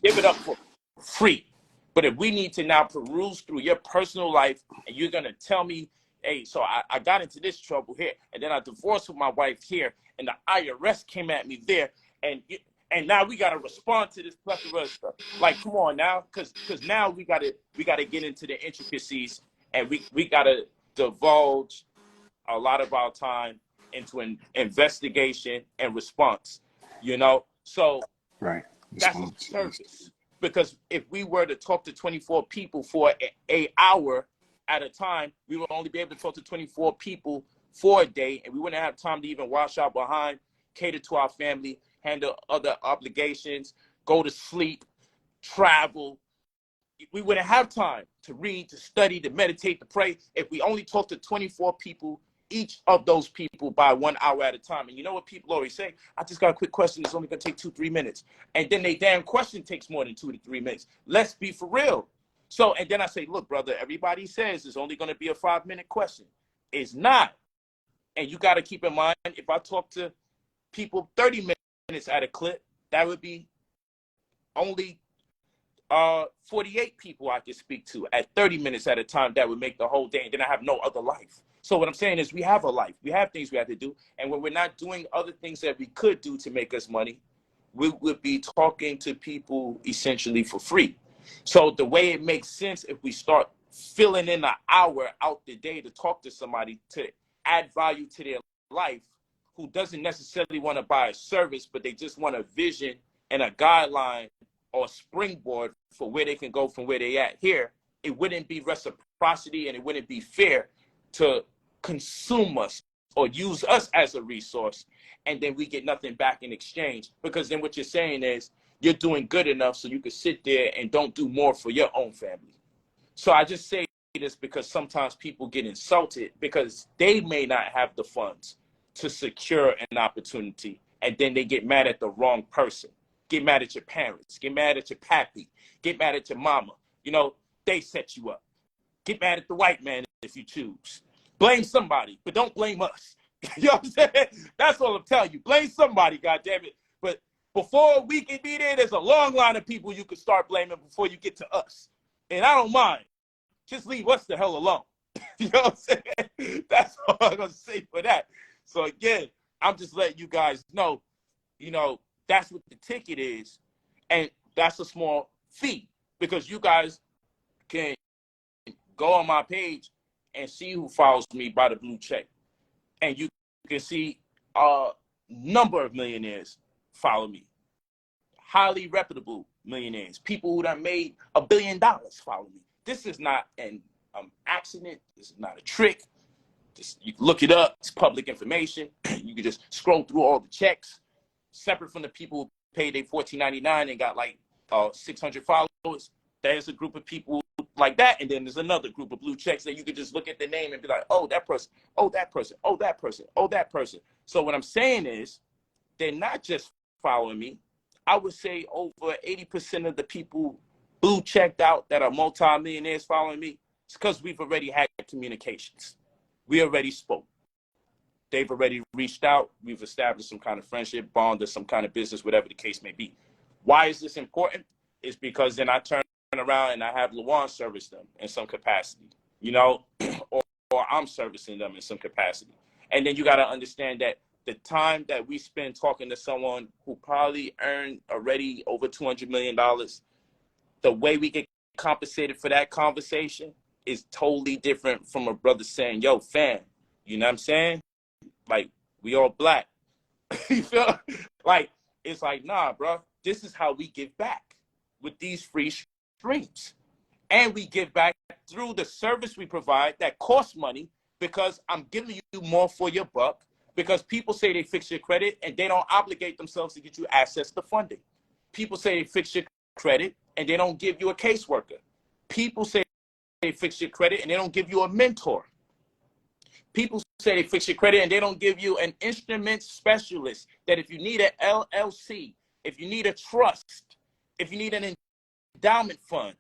give it up for free. But if we need to now peruse through your personal life and you're going to tell me, hey, so I got into this trouble here, and then I divorced with my wife here, and the IRS came at me there, and now we got to respond to this plethora of stuff. Like, come on now, because now we got to get into the intricacies, and we got to divulge a lot of our time into an investigation and response, you know? So Right. that's a service. Because if we were to talk to 24 people for an hour at a time, we would only be able to talk to 24 people for a day, and we wouldn't have time to even wash our behind, cater to our family, handle other obligations, go to sleep, travel. We wouldn't have time to read, to study, to meditate, to pray if we only talk to 24 people, each of those people by 1 hour at a time. And you know what people always say? I just got a quick question. It's only going to take 2-3 minutes. And then they damn question takes more than 2 to 3 minutes. Let's be for real. So, and then I say, look, brother, everybody says it's only going to be a 5-minute question. It's not. And you got to keep in mind, if I talk to people 30 minutes at a clip, that would be only 48 people I could speak to at 30 minutes at a time. That would make the whole day. And then I have no other life. So what I'm saying is we have a life. We have things we have to do. And when we're not doing other things that we could do to make us money, we would be talking to people essentially for free. So the way it makes sense, if we start filling in an hour out the day to talk to somebody to add value to their life, who doesn't necessarily want to buy a service, but they just want a vision and a guideline or a springboard for where they can go from where they at here, it wouldn't be reciprocity and it wouldn't be fair to consume us or use us as a resource, and then we get nothing back in exchange. Because then what you're saying is you're doing good enough so you can sit there and don't do more for your own family. So I just say this because sometimes people get insulted because they may not have the funds to secure an opportunity, and then they get mad at the wrong person. Get mad at your parents, get mad at your pappy, get mad at your mama. You know, they set you up. Get mad at the white man if you choose. Blame somebody, but don't blame us. You know what I'm saying? That's all I'm telling you. Blame somebody, goddammit. But before we can be there, there's a long line of people you can start blaming before you get to us. And I don't mind. Just leave us the hell alone. You know what I'm saying? That's all I'm going to say for that. So again, I'm just letting you guys know, you know, that's what the ticket is. And that's a small fee because you guys can go on my page and see who follows me by the blue check. And you can see a number of millionaires follow me. Highly reputable millionaires. People who done made $1 billion follow me. This is not an accident. This is not a trick. Just, you can look it up. It's public information. You can just scroll through all the checks. Separate from the people who paid their $14.99 and got like 600 followers. There's a group of people like that, and then there's another group of blue checks that you could just look at the name and be like, oh, that person, oh, that person, oh, that person, oh, that person. So what I'm saying is they're not just following me. I would say over 80% of the people blue checked out that are multi-millionaires following me, it's because we've already had communications. We already spoke. They've already reached out. We've established some kind of friendship, bond, or some kind of business, whatever the case may be. Why is this important? It's because then I turn around and I have Luan service them in some capacity, you know, or I'm servicing them in some capacity. And then you got to understand that the time that we spend talking to someone who probably earned already over $200 million, the way we get compensated for that conversation is totally different from a brother saying, yo, fam, you know what I'm saying? Like, we all black. You feel like, it's like, nah, bro, this is how we give back with these free streams. And we give back through the service we provide that costs money, because I'm giving you more for your buck, because people say they fix your credit and they don't obligate themselves to get you access to funding. People say they fix your credit and they don't give you a caseworker. People say they fix your credit and they don't give you a mentor. People say they fix your credit and they don't give you an instrument specialist, that if you need an LLC, if you need a trust, if you need an endowment fund,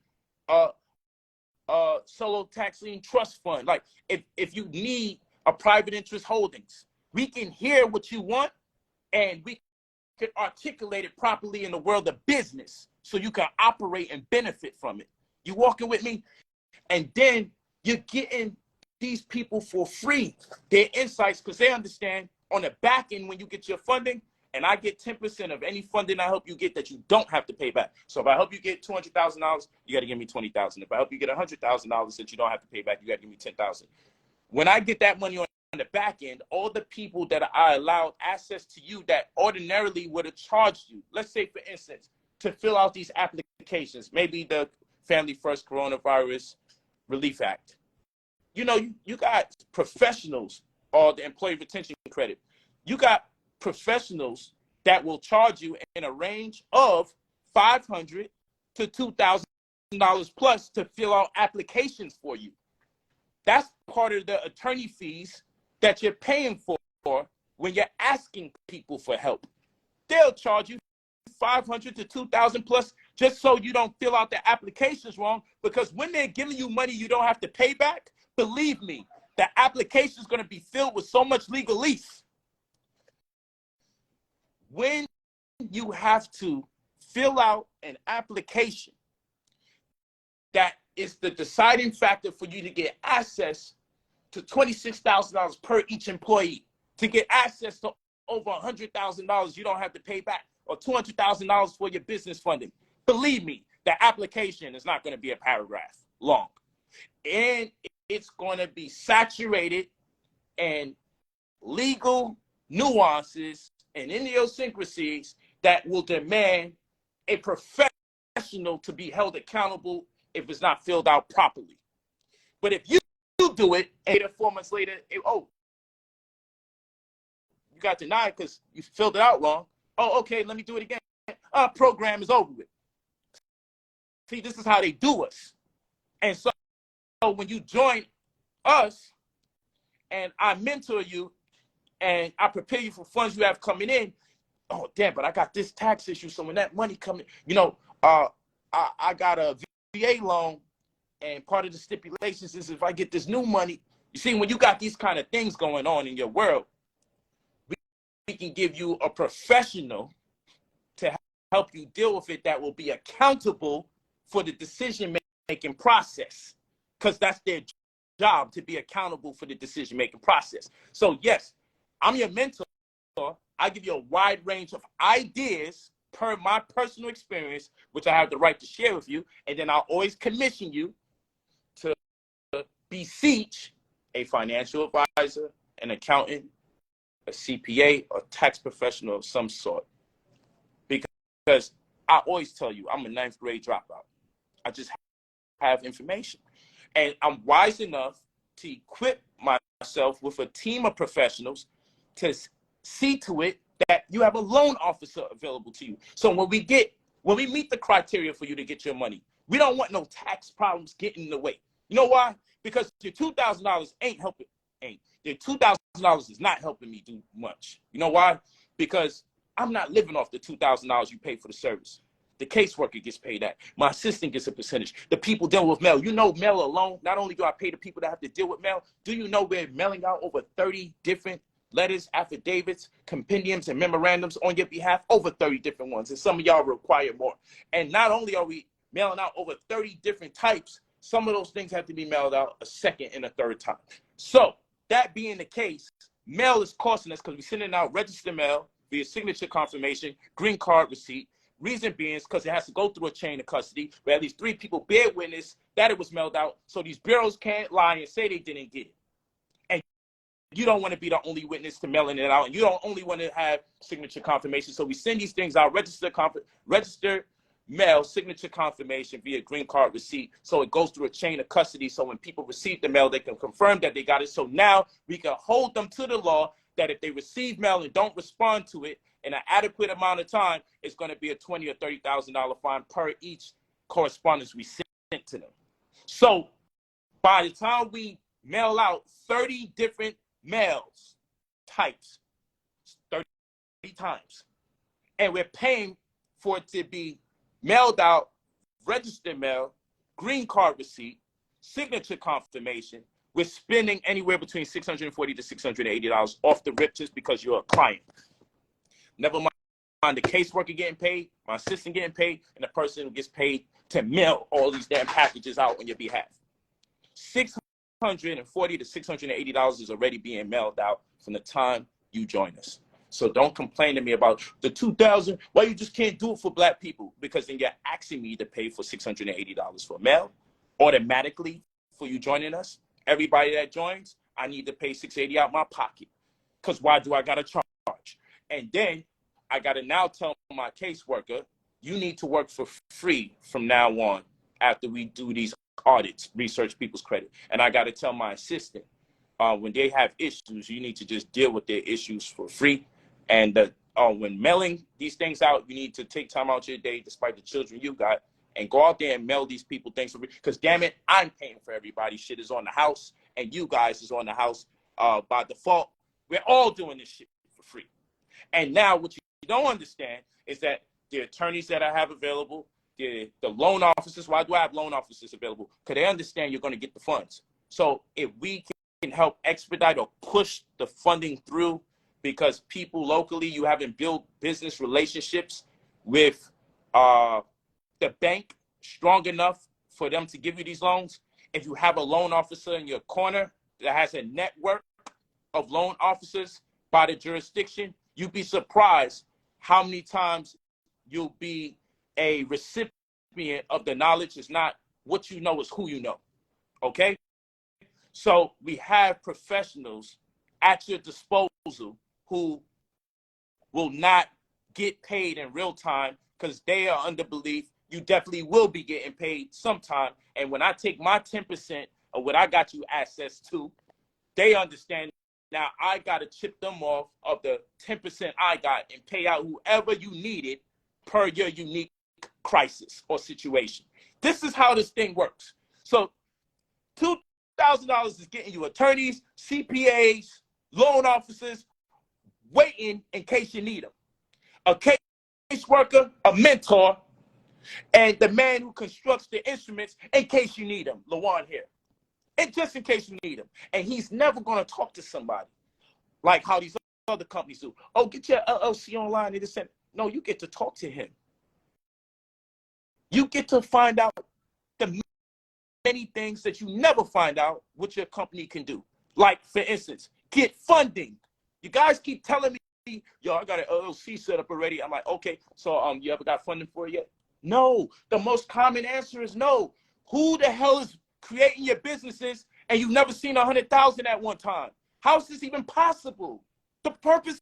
solo tax lien trust fund, like if you need a private interest holdings, we can hear what you want and we can articulate it properly in the world of business so you can operate and benefit from it. You walking with me? And then you're getting these people for free their insights, because they understand on the back end when you get your funding, and I get 10% of any funding I help you get that you don't have to pay back. So if I help you get $200,000, you got to give me $20,000. If I help you get $100,000 that you don't have to pay back, you got to give me $10,000. When I get that money on the back end, all the people that I allowed access to you that ordinarily would have charged you, let's say for instance, to fill out these applications, maybe the Family First Coronavirus Relief Act. You know, you got professionals, or the Employee Retention Credit. You got professionals that will charge you in a range of $500 to $2,000 plus to fill out applications for you. That's part of the attorney fees that you're paying for when you're asking people for help. They'll charge you $500 to $2,000 plus just so you don't fill out the applications wrong, because when they're giving you money you don't have to pay back, believe me, the application is going to be filled with so much legalese. When you have to fill out an application, that is the deciding factor for you to get access to $26,000 per each employee. To get access to over $100,000 you don't have to pay back, or $200,000 for your business funding. Believe me, the application is not going to be a paragraph long. And it's going to be saturated in legal nuances and idiosyncrasies that will demand a professional to be held accountable if it's not filled out properly. But if you do it, and 4 months later, you got denied because you filled it out wrong. Oh, okay, let me do it again. Our program is over with. See, this is how they do us. And so when you join us and I mentor you and I prepare you for funds you have coming in, oh, damn, but I got this tax issue. So when that money coming, I got a VA loan, and part of the stipulations is if I get this new money, you see, when you got these kind of things going on in your world, we can give you a professional to help you deal with it that will be accountable for the decision-making process, because that's their job, to be accountable for the decision-making process. So yes, I'm your mentor. I give you a wide range of ideas per my personal experience, which I have the right to share with you, and then I'll always commission you to beseech a financial advisor, an accountant, a CPA, or tax professional of some sort. Because I always tell you, I'm a 9th grade dropout. I just have information. And I'm wise enough to equip myself with a team of professionals to see to it that you have a loan officer available to you. So when we meet the criteria for you to get your money, we don't want no tax problems getting in the way. You know why? Because your $2,000 ain't helping. Your $2,000 is not helping me do much. You know why? Because I'm not living off the $2,000 you pay for the service. The caseworker gets paid that. My assistant gets a percentage. The people dealing with mail. You know, mail alone, not only do I pay the people that have to deal with mail, do you know we're mailing out over 30 different letters, affidavits, compendiums, and memorandums on your behalf? Over 30 different ones. And some of y'all require more. And not only are we mailing out over 30 different types, some of those things have to be mailed out a second and a third time. So that being the case, mail is costing us because we're sending out registered mail via signature confirmation, green card receipt. Reason being is because it has to go through a chain of custody where at least 3 people bear witness that it was mailed out, so these bureaus can't lie and say they didn't get it. And you don't want to be the only witness to mailing it out, and you don't only want to have signature confirmation. So we send these things out, registered mail, signature confirmation via green card receipt, so it goes through a chain of custody, so when people receive the mail, they can confirm that they got it. So now we can hold them to the law that if they receive mail and don't respond to it in an adequate amount of time, it's going to be a $20,000 or $30,000 fine per each correspondence we sent to them. So by the time we mail out 30 different mails types, 30 times, and we're paying for it to be mailed out, registered mail, green card receipt, signature confirmation, we're spending anywhere between $640 to $680 off the rip just because you're a client. Never mind the caseworker getting paid, my assistant getting paid, and the person who gets paid to mail all these damn packages out on your behalf. $640 to $680 is already being mailed out from the time you join us. So don't complain to me about the $2,000. Why you just can't do it for Black people? Because then you're asking me to pay for $680 for mail automatically for you joining us. Everybody that joins, I need to pay $680 out my pocket. Because why do I got to charge? And then I got to now tell my caseworker, you need to work for free from now on after we do these audits, research people's credit. And I got to tell my assistant, when they have issues, you need to just deal with their issues for free. And when mailing these things out, you need to take time out your day, despite the children you got, and go out there and mail these people things for free. Because damn it, I'm paying for everybody. Shit is on the house, and you guys is on the house by default. We're all doing this shit for free. And now what you don't understand is that the attorneys that I have available, the loan officers, why do I have loan officers available? Because they understand you're going to get the funds. So if we can help expedite or push the funding through, because people locally, you haven't built business relationships with the bank strong enough for them to give you these loans. If you have a loan officer in your corner that has a network of loan officers by the jurisdiction, you'd be surprised how many times you'll be a recipient of the knowledge. It's not what you know, it's who you know. Okay? So we have professionals at your disposal who will not get paid in real time because they are under belief you definitely will be getting paid sometime. And when I take my 10% of what I got you access to, they understand now I got to chip them off of the 10% I got and pay out whoever you needed per your unique crisis or situation. This is how this thing works. So $2,000 is getting you attorneys, CPAs, loan officers, waiting in case you need them. A caseworker, a mentor, and the man who constructs the instruments in case you need them. Lawan here. And just in case you need him. And he's never going to talk to somebody like how these other companies do. Oh, get your LLC online. They just said, no, you get to talk to him. You get to find out the many things that you never find out what your company can do. Like, for instance, get funding. You guys keep telling me, yo, I got an LLC set up already. I'm like, okay, so you ever got funding for it yet? No. The most common answer is no. Who the hell is creating your businesses and you've never seen 100,000 at one time? How is this even possible? The purpose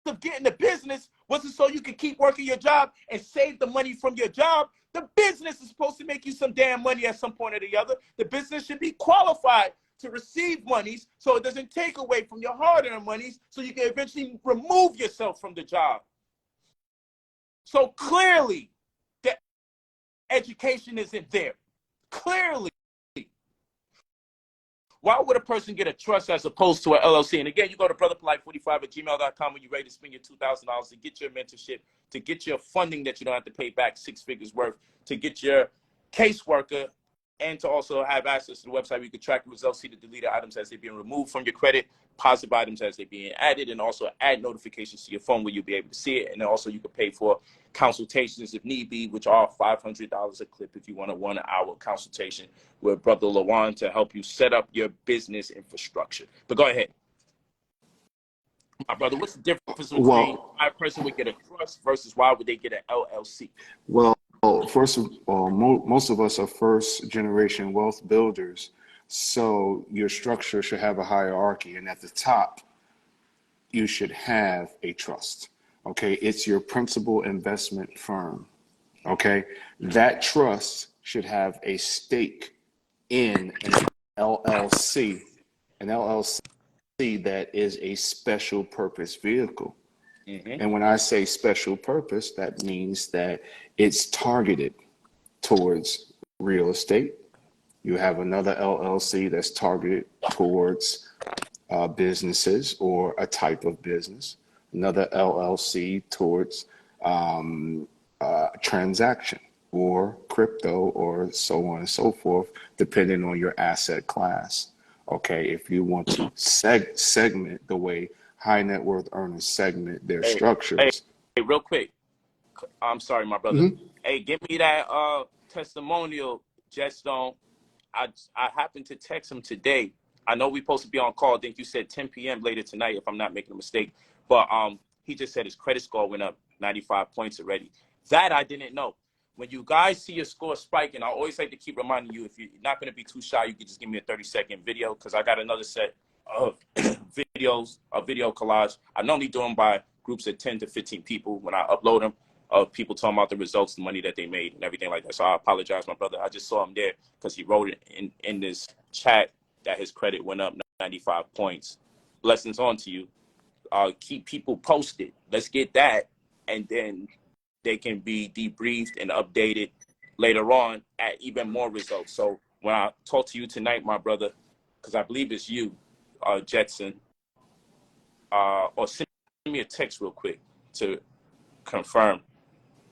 of getting the business wasn't so you could keep working your job and save the money from your job. The business is supposed to make you some damn money at some point or the other. The business should be qualified to receive monies so it doesn't take away from your hard-earned monies so you can eventually remove yourself from the job. So clearly, the education isn't there. Clearly. Why would a person get a trust as opposed to an LLC? And again, you go to brotherpolight45@gmail.com when you're ready to spend your $2,000 to get your mentorship, to get your funding that you don't have to pay back 6 figures worth, to get your caseworker, and to also have access to the website where you can track the results, see the deleted items as they're being removed from your credit, positive items as they're being added, and also add notifications to your phone where you'll be able to see it. And then also you can pay for consultations if need be, which are $500 a clip if you want a 1-hour consultation with Brother Lawan to help you set up your business infrastructure. But go ahead. My brother, what's the difference between why a person would get a trust versus why would they get an LLC? Well, first of all, most of us are first generation wealth builders. So your structure should have a hierarchy. And at the top, you should have a trust. Okay. It's your principal investment firm. Okay. That trust should have a stake in an LLC, that is a special purpose vehicle. Mm-hmm. And when I say special purpose, that means that it's targeted towards real estate. You have another LLC that's targeted towards businesses or a type of business. Another LLC towards transaction or crypto or so on and so forth, depending on your asset class. Okay, if you want to segment the way high net worth earners segment their structures. Hey, real quick. I'm sorry, my brother. Mm-hmm. Hey, give me that testimonial, Jetstone. I happened to text him today. I know we're supposed to be on call. I think you said 10 p.m. later tonight, if I'm not making a mistake. But he just said his credit score went up 95 points already. That I didn't know. When you guys see your score spiking, I always like to keep reminding you, if you're not going to be too shy, you can just give me a 30-second video because I got another set of videos, a video collage. I normally do them by groups of 10 to 15 people when I upload them, of people talking about the results, the money that they made, and everything like that. So I apologize, my brother. I just saw him there because he wrote it in this chat that his credit went up 95 points. Blessings on to you. Keep people posted. Let's get that, and then they can be debriefed and updated later on at even more results. So when I talk to you tonight, my brother, because I believe it's you, Jetson, or send me a text real quick to confirm.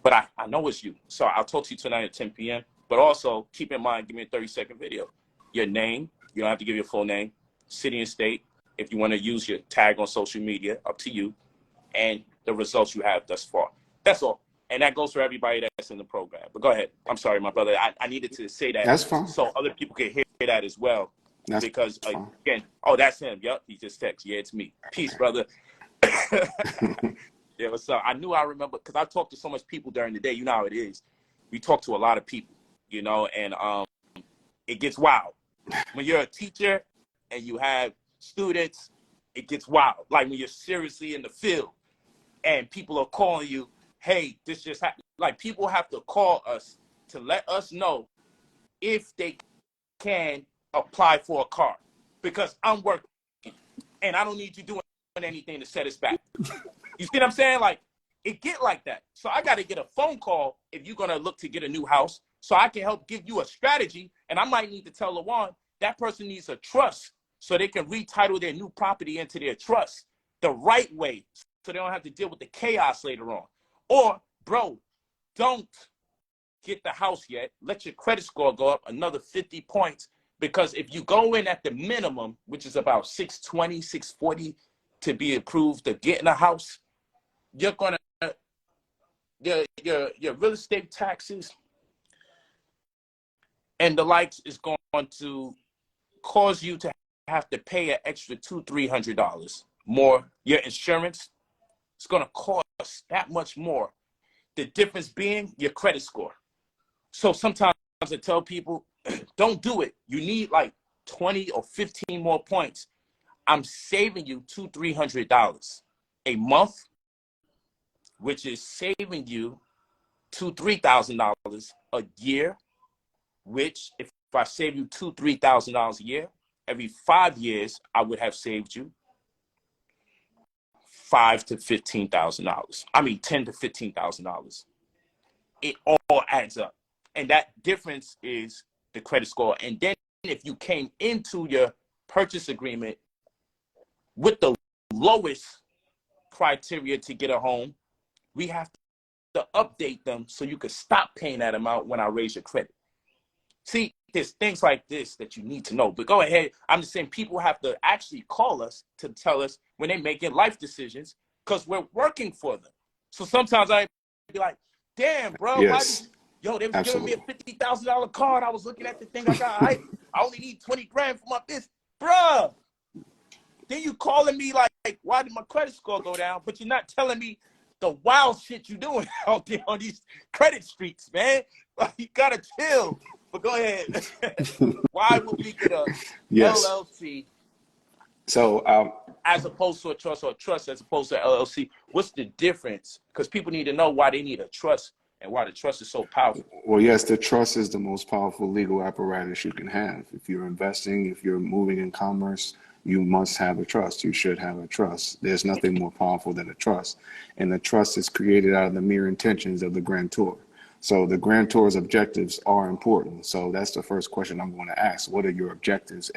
But I know it's you. So I'll talk to you tonight at 10 p.m. But also, keep in mind, give me a 30-second video. Your name, you don't have to give your full name, city and state. If you want to use your tag on social media, up to you. And the results you have thus far. That's all. And that goes for everybody that's in the program. But go ahead. I'm sorry, my brother. I needed to say that. That's fine. So other people can hear that as well. That's because fine. again, oh, that's him. Yep, he just texted. Yeah, it's me. Peace, brother. Yeah, what's up? I knew I remember because I talked to so much people during the day. You know how it is. We talk to a lot of people, you know, and it gets wild. When you're a teacher and you have students, it gets wild. Like when you're seriously in the field and people are calling you, hey, this just happened. Like people have to call us to let us know if they can apply for a car because I'm working and I don't need you doing anything to set us back. You see what I'm saying? Like it get like that. So I got to get a phone call if you're going to look to get a new house so I can help give you a strategy. And I might need to tell LaJuan that person needs a trust so they can retitle their new property into their trust the right way so they don't have to deal with the chaos later on. Or, bro, don't get the house yet. Let your credit score go up another 50 points because if you go in at the minimum, which is about 620, 640 to be approved to get in a house, you're gonna your real estate taxes and the likes is going to cause you to have to pay an extra $200-300 more. Your insurance is gonna cost that much more. The difference being your credit score. So sometimes I tell people, don't do it. You need like 20 or 15 more points. I'm saving you $200-300 a month, which is saving you $2,000-3,000 a year, which if I save you $2,000-3,000 a year, every 5 years, I would have saved you $5,000 to $15,000. I mean, $10,000 to $15,000. It all adds up. And that difference is the credit score. And then if you came into your purchase agreement with the lowest criteria to get a home, we have to update them so you can stop paying that amount when I raise your credit. See, there's things like this that you need to know. But go ahead. I'm just saying people have to actually call us to tell us when they're making life decisions because we're working for them. So sometimes I be like, damn, bro, why did Yes, you, yo, they was giving me a absolutely. $50,000 card. I was looking at the thing I got. I only need 20 grand for my business. Bruh, then you calling me like, why did my credit score go down? But you're not telling me the wild shit you're doing out there on these credit streets, man. Like, you gotta chill. But go ahead. Why would we get a Yes. LLC So, as opposed to a trust or a trust as opposed to an LLC? What's the difference? Because people need to know why they need a trust and why the trust is so powerful. well, yes, the trust is the most powerful legal apparatus you can have. If you're investing, if you're moving in commerce, you must have a trust. You should have a trust. There's nothing more powerful than a trust. And the trust is created out of the mere intentions of the grantor. So the grantor's objectives are important. So that's the first question I'm going to ask. What are your objectives?